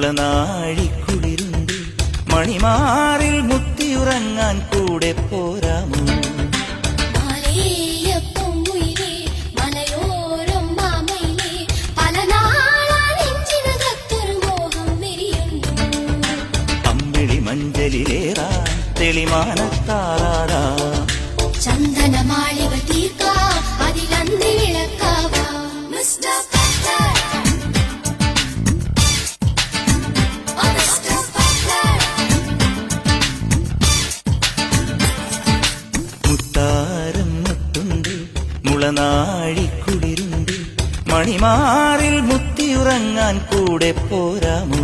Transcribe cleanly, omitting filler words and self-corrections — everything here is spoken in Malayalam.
മുളനാഴിക്കുളിരുണ്ട് മണിമാറിൽ മുത്തിയുറങ്ങാൻ കൂടെ പോരാമോ? അമ്മിഴി മഞ്ചലിലേറാൻ തെളിമാനത്താറാടാ ചന്ദനമാളികൾ തീർക്കാം അതിലന്തി വിളക്കാവാം. മിസ്റ്റർ ബട്ട്ലർ, ഓ മിസ്റ്റർ ബട്ട്ലർ. മുത്താരം മുത്തുണ്ട് മുളനാഴിക്കുളിരുണ്ട് മണിമാറിൽ മുത്തിയുറങ്ങാൻ കൂടെ പോരാമോ?